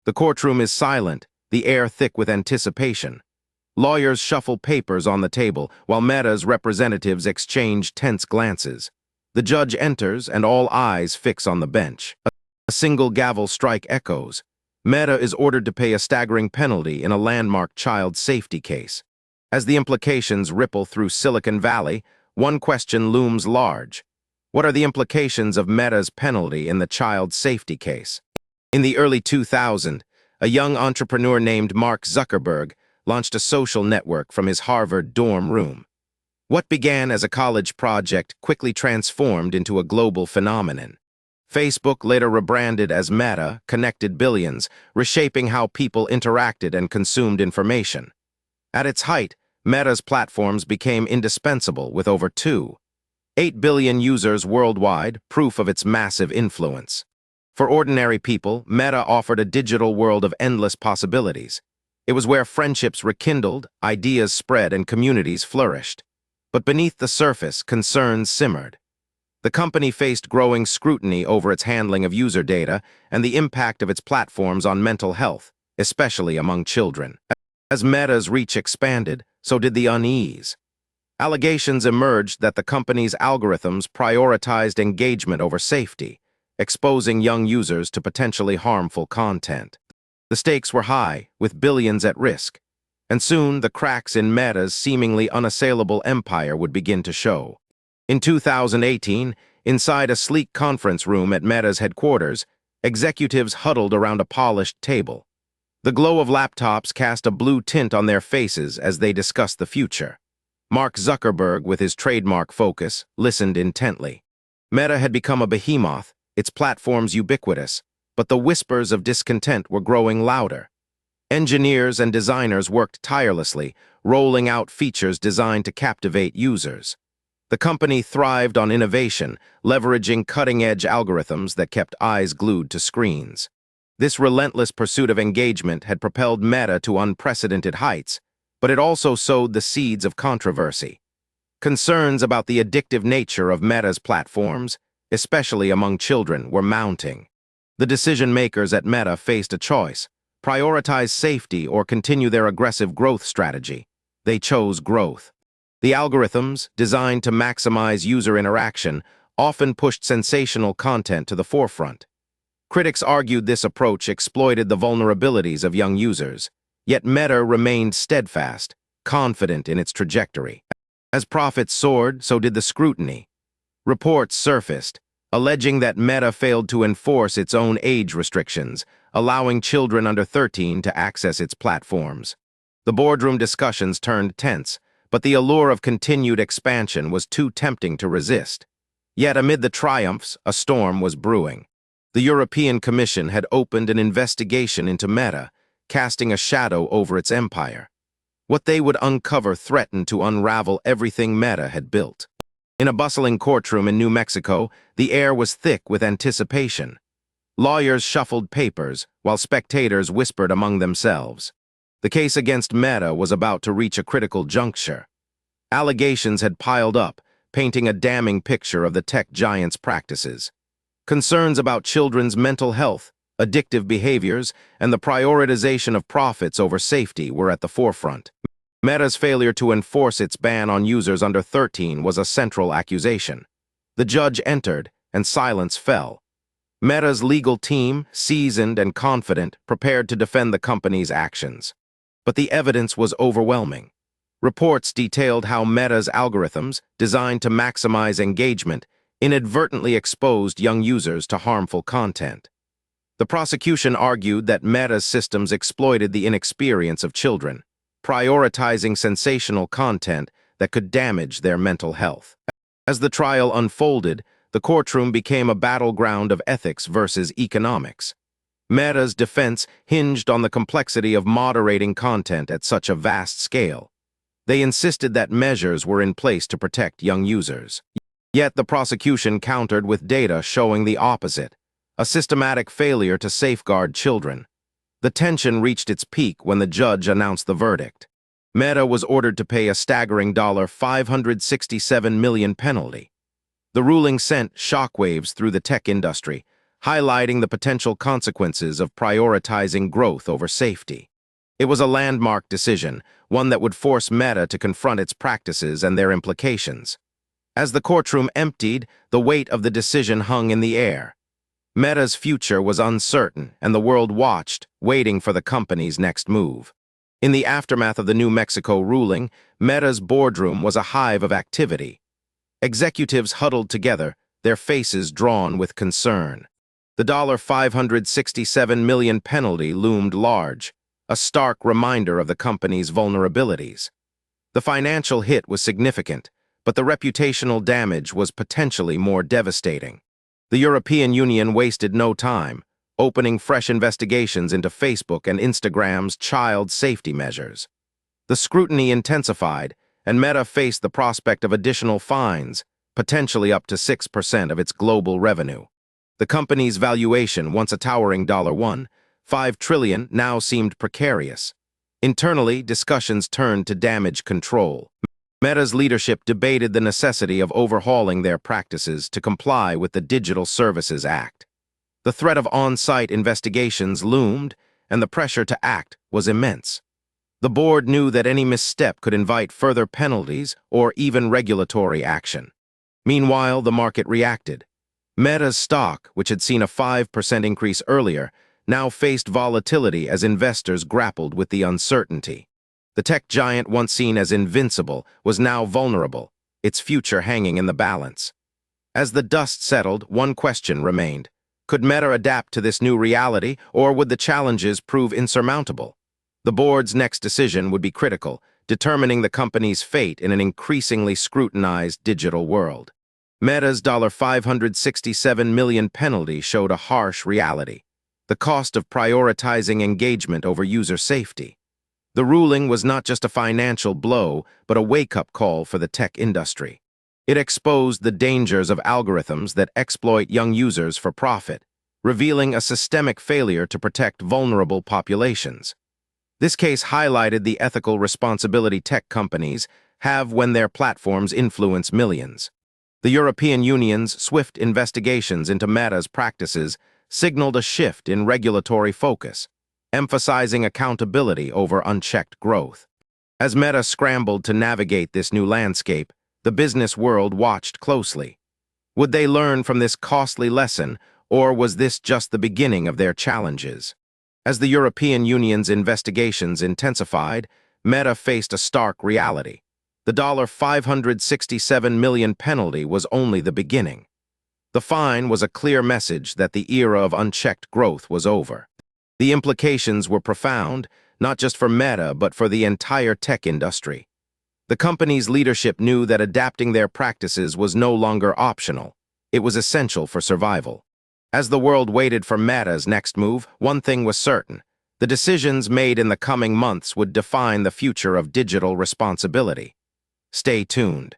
The courtroom is silent, the air thick with anticipation. Lawyers shuffle papers on the table, while Meta's representatives exchange tense glances. The judge enters, and all eyes fix on the bench. A single gavel strike echoes. Meta is ordered to pay a staggering penalty in a landmark child safety case. As the implications ripple through Silicon Valley, one question looms large. What are the implications of Meta's penalty in the child safety case? In the early 2000s, a young entrepreneur named Mark Zuckerberg launched a social network from his Harvard dorm room. What began as a college project quickly transformed into a global phenomenon. Facebook, later rebranded as Meta, connected billions, reshaping how people interacted and consumed information. At its height, Meta's platforms became indispensable with over 2.8 billion users worldwide, proof of its massive influence. For ordinary people, Meta offered a digital world of endless possibilities. It was where friendships rekindled, ideas spread, and communities flourished. But beneath the surface, concerns simmered. The company faced growing scrutiny over its handling of user data and the impact of its platforms on mental health, especially among children. As Meta's reach expanded, so did the unease. Allegations emerged that the company's algorithms prioritized engagement over safety, exposing young users to potentially harmful content. The stakes were high, with billions at risk, and soon the cracks in Meta's seemingly unassailable empire would begin to show. In 2018, inside a sleek conference room at Meta's headquarters, executives huddled around a polished table. The glow of laptops cast a blue tint on their faces as they discussed the future. Mark Zuckerberg, with his trademark focus, listened intently. Meta had become a behemoth, its platforms ubiquitous, but the whispers of discontent were growing louder. Engineers and designers worked tirelessly, rolling out features designed to captivate users. The company thrived on innovation, leveraging cutting-edge algorithms that kept eyes glued to screens. This relentless pursuit of engagement had propelled Meta to unprecedented heights, but it also sowed the seeds of controversy. Concerns about the addictive nature of Meta's platforms, especially among children, were mounting. The decision-makers at Meta faced a choice: prioritize safety or continue their aggressive growth strategy. They chose growth. The algorithms, designed to maximize user interaction, often pushed sensational content to the forefront. Critics argued this approach exploited the vulnerabilities of young users, yet Meta remained steadfast, confident in its trajectory. As profits soared, so did the scrutiny. Reports surfaced, alleging that Meta failed to enforce its own age restrictions, allowing children under 13 to access its platforms. The boardroom discussions turned tense, but the allure of continued expansion was too tempting to resist. Yet amid the triumphs, a storm was brewing. The European Commission had opened an investigation into Meta, casting a shadow over its empire. What they would uncover threatened to unravel everything Meta had built. In a bustling courtroom in New Mexico, the air was thick with anticipation. Lawyers shuffled papers, while spectators whispered among themselves. The case against Meta was about to reach a critical juncture. Allegations had piled up, painting a damning picture of the tech giant's practices. Concerns about children's mental health, addictive behaviors, and the prioritization of profits over safety were at the forefront. Meta's failure to enforce its ban on users under 13 was a central accusation. The judge entered, and silence fell. Meta's legal team, seasoned and confident, prepared to defend the company's actions. But the evidence was overwhelming. Reports detailed how Meta's algorithms, designed to maximize engagement, inadvertently exposed young users to harmful content. The prosecution argued that Meta's systems exploited the inexperience of children, prioritizing sensational content that could damage their mental health. As the trial unfolded, the courtroom became a battleground of ethics versus economics. Meta's defense hinged on the complexity of moderating content at such a vast scale. They insisted that measures were in place to protect young users. Yet the prosecution countered with data showing the opposite, a systematic failure to safeguard children. The tension reached its peak when the judge announced the verdict. Meta was ordered to pay a staggering $567 million penalty. The ruling sent shockwaves through the tech industry, highlighting the potential consequences of prioritizing growth over safety. It was a landmark decision, one that would force Meta to confront its practices and their implications. As the courtroom emptied, the weight of the decision hung in the air. Meta's future was uncertain, and the world watched, waiting for the company's next move. In the aftermath of the New Mexico ruling, Meta's boardroom was a hive of activity. Executives huddled together, their faces drawn with concern. The $567 million penalty loomed large, a stark reminder of the company's vulnerabilities. The financial hit was significant, but the reputational damage was potentially more devastating. The European Union wasted no time, opening fresh investigations into Facebook and Instagram's child safety measures. The scrutiny intensified, and Meta faced the prospect of additional fines, potentially up to 6% of its global revenue. The company's valuation, once a towering $1.5 trillion, now seemed precarious. Internally, discussions turned to damage control. Meta's leadership debated the necessity of overhauling their practices to comply with the Digital Services Act. The threat of on-site investigations loomed, and the pressure to act was immense. The board knew that any misstep could invite further penalties or even regulatory action. Meanwhile, the market reacted. Meta's stock, which had seen a 5% increase earlier, now faced volatility as investors grappled with the uncertainty. The tech giant, once seen as invincible, was now vulnerable, its future hanging in the balance. As the dust settled, one question remained. Could Meta adapt to this new reality, or would the challenges prove insurmountable? The board's next decision would be critical, determining the company's fate in an increasingly scrutinized digital world. Meta's $567 million penalty showed a harsh reality: the cost of prioritizing engagement over user safety. The ruling was not just a financial blow, but a wake-up call for the tech industry. It exposed the dangers of algorithms that exploit young users for profit, revealing a systemic failure to protect vulnerable populations. This case highlighted the ethical responsibility tech companies have when their platforms influence millions. The European Union's swift investigations into Meta's practices signaled a shift in regulatory focus, emphasizing accountability over unchecked growth. As Meta scrambled to navigate this new landscape, the business world watched closely. Would they learn from this costly lesson, or was this just the beginning of their challenges? As the European Union's investigations intensified, Meta faced a stark reality. The $567 million penalty was only the beginning. The fine was a clear message that the era of unchecked growth was over. The implications were profound, not just for Meta, but for the entire tech industry. The company's leadership knew that adapting their practices was no longer optional. It was essential for survival. As the world waited for Meta's next move, one thing was certain: the decisions made in the coming months would define the future of digital responsibility. Stay tuned.